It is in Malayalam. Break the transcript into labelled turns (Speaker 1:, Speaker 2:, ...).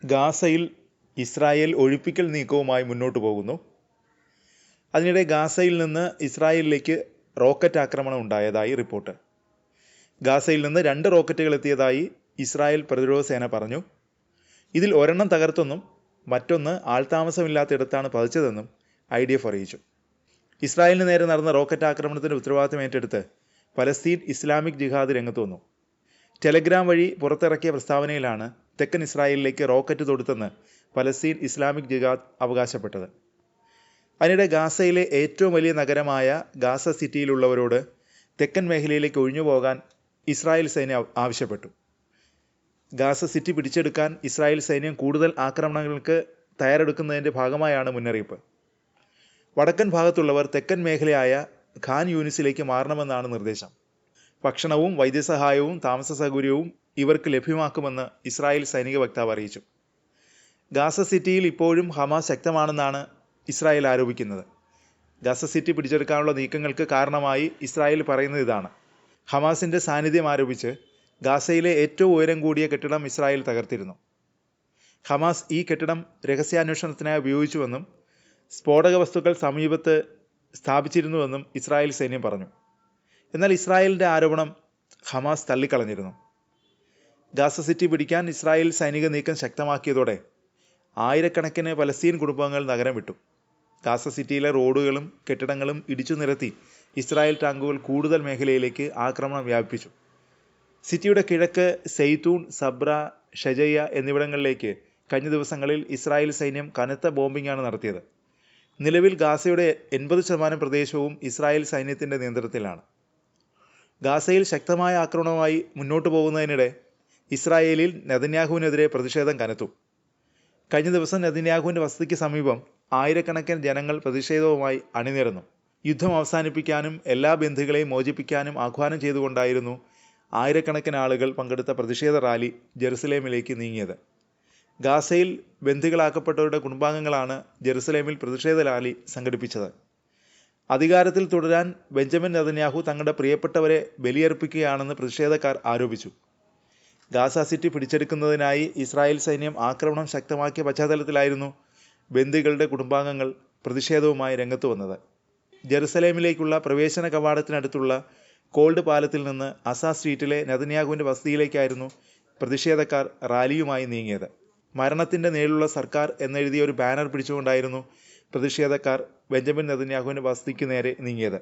Speaker 1: ഗാസയിൽ ഇസ്രായേൽ ഒഴിപ്പിക്കൽ നീക്കവുമായി മുന്നോട്ട് പോകുന്നു. അതിനിടെ ഗാസയിൽ നിന്ന് ഇസ്രായേലിലേക്ക് റോക്കറ്റ് ആക്രമണം ഉണ്ടായതായി റിപ്പോർട്ട്. ഗാസയിൽ നിന്ന് 2 റോക്കറ്റുകൾ എത്തിയതായി ഇസ്രായേൽ പ്രതിരോധ സേന പറഞ്ഞു. ഇതിൽ ഒരെണ്ണം തകർത്തെന്നും മറ്റൊന്ന് ആൾതാമസമില്ലാത്തിടത്താണ് പതിച്ചതെന്നും IDF അറിയിച്ചു. ഇസ്രായേലിന് നേരെ നടന്ന റോക്കറ്റ് ആക്രമണത്തിന് ഉത്തരവാദിത്തം ഏറ്റെടുത്ത് പലസ്തീൻ ഇസ്ലാമിക് ജിഹാദ് രംഗത്ത് വന്നു. ടെലഗ്രാം വഴി പുറത്തിറക്കിയ പ്രസ്താവനയിലാണ് തെക്കൻ ഇസ്രായേലിലേക്ക് റോക്കറ്റ് തൊടുത്തെന്ന് പലസ്തീൻ ഇസ്ലാമിക് ജിഹാദ് അവകാശപ്പെട്ടത്. അതിനിടെ ഗാസയിലെ ഏറ്റവും വലിയ നഗരമായ ഗാസ സിറ്റിയിലുള്ളവരോട് തെക്കൻ മേഖലയിലേക്ക് ഒഴിഞ്ഞുപോകാൻ ഇസ്രായേൽ സൈന്യം ആവശ്യപ്പെട്ടു. ഗാസ സിറ്റി പിടിച്ചെടുക്കാൻ ഇസ്രായേൽ സൈന്യം കൂടുതൽ ആക്രമണങ്ങൾക്ക് തയ്യാറെടുക്കുന്നതിൻ്റെ ഭാഗമായാണ് മുന്നറിയിപ്പ്. വടക്കൻ ഭാഗത്തുള്ളവർ തെക്കൻ മേഖലയായ ഖാൻ യൂനിസിലേക്ക് മാറണമെന്നാണ് നിർദ്ദേശം. ഭക്ഷണവും വൈദ്യസഹായവും താമസ സൗകര്യവും ഇവർക്ക് ലഭ്യമാക്കുമെന്ന് ഇസ്രായേൽ സൈനിക വക്താവ് അറിയിച്ചു. ഗാസ സിറ്റിയിൽ ഇപ്പോഴും ഹമാസ് ശക്തമാണെന്നാണ് ഇസ്രായേൽ ആരോപിക്കുന്നത്. ഗാസ സിറ്റി പിടിച്ചെടുക്കാനുള്ള നീക്കങ്ങൾക്ക് കാരണമായി ഇസ്രായേൽ പറയുന്നത് ഇതാണ്. ഹമാസിൻ്റെ സാന്നിധ്യം ആരോപിച്ച് ഗാസയിലെ ഏറ്റവും ഉയരം കൂടിയ കെട്ടിടം ഇസ്രായേൽ തകർത്തിരുന്നു. ഹമാസ് ഈ കെട്ടിടം രഹസ്യാന്വേഷണത്തിനായി ഉപയോഗിച്ചുവെന്നും സ്ഫോടക വസ്തുക്കൾ സമീപത്ത് സ്ഥാപിച്ചിരുന്നുവെന്നും ഇസ്രായേൽ സൈന്യം പറഞ്ഞു. എന്നാൽ ഇസ്രായേലിൻ്റെ ആരോപണം ഹമാസ് തള്ളിക്കളഞ്ഞിരുന്നു. ഗാസ സിറ്റി പിടിക്കാൻ ഇസ്രായേൽ സൈനിക നീക്കം ശക്തമാക്കിയതോടെ ആയിരക്കണക്കിന് പലസ്തീൻ കുടുംബങ്ങൾ നഗരം വിട്ടു. ഗാസ സിറ്റിയിലെ റോഡുകളും കെട്ടിടങ്ങളും ഇടിച്ചു നിരത്തി ഇസ്രായേൽ ടാങ്കുകൾ കൂടുതൽ മേഖലയിലേക്ക് ആക്രമണം വ്യാപിപ്പിച്ചു. സിറ്റിയുടെ കിഴക്ക് സെയ്തൂൺ, സബ്ര, ഷജയ്യ എന്നിവിടങ്ങളിലേക്ക് കഴിഞ്ഞ ദിവസങ്ങളിൽ ഇസ്രായേൽ സൈന്യം കനത്ത ബോംബിംഗാണ് നടത്തിയത്. നിലവിൽ ഗാസയുടെ 80% പ്രദേശവും ഇസ്രായേൽ സൈന്യത്തിൻ്റെ നിയന്ത്രണത്തിലാണ്. ഗാസയിൽ ശക്തമായ ആക്രമണവുമായി മുന്നോട്ട് പോകുന്നതിനിടെ ഇസ്രായേലിൽ നെതന്യാഹുവിനെതിരെ പ്രതിഷേധം കനത്തു. കഴിഞ്ഞ ദിവസം നെതന്യാഹുവിൻ്റെ വസതിക്ക് സമീപം ആയിരക്കണക്കിന് ജനങ്ങൾ പ്രതിഷേധവുമായി അണിനിരന്നു. യുദ്ധം അവസാനിപ്പിക്കാനും എല്ലാ ബന്ദികളെയും മോചിപ്പിക്കാനും ആഹ്വാനം ചെയ്തുകൊണ്ടായിരുന്നു ആയിരക്കണക്കിന് ആളുകൾ പങ്കെടുത്ത പ്രതിഷേധ റാലി ജെറുസലേമിലേക്ക് നീങ്ങിയത്. ഗാസയിൽ ബന്ദികളാക്കപ്പെട്ടവരുടെ കുടുംബാംഗങ്ങളാണ് ജെറുസലേമിൽ പ്രതിഷേധ റാലി സംഘടിപ്പിച്ചത്. അധികാരത്തിൽ തുടരാൻ ബെഞ്ചമിൻ നെതന്യാഹു തങ്ങളുടെ പ്രിയപ്പെട്ടവരെ ബലിയർപ്പിക്കുകയാണെന്ന് പ്രതിഷേധക്കാർ ആരോപിച്ചു. ഗാസ സിറ്റി പിടിച്ചെടുക്കുന്നതിനായി ഇസ്രായേൽ സൈന്യം ആക്രമണം ശക്തമാക്കിയ പശ്ചാത്തലത്തിലായിരുന്നു ബന്ദികളുടെ കുടുംബാംഗങ്ങൾ പ്രതിഷേധവുമായി രംഗത്ത് വന്നത്. ജെറുസലേമിലേക്കുള്ള പ്രവേശന കവാടത്തിനടുത്തുള്ള കോൾഡ് പാലത്തിൽ നിന്ന് അസ സ്ട്രീറ്റിലെ നെതന്യാഹുവിൻ്റെ വസതിയിലേക്കായിരുന്നു പ്രതിഷേധക്കാർ റാലിയുമായി നീങ്ങിയത്. മരണത്തിൻ്റെ നേരിലുള്ള സർക്കാർ എന്നെഴുതിയ ഒരു ബാനർ പിടിച്ചുകൊണ്ടായിരുന്നു പ്രതിഷേധക്കാർ ബെഞ്ചമിൻ നെതന്യാഹുവിൻ്റെ വസതിക്ക് നേരെ നീങ്ങിയത്.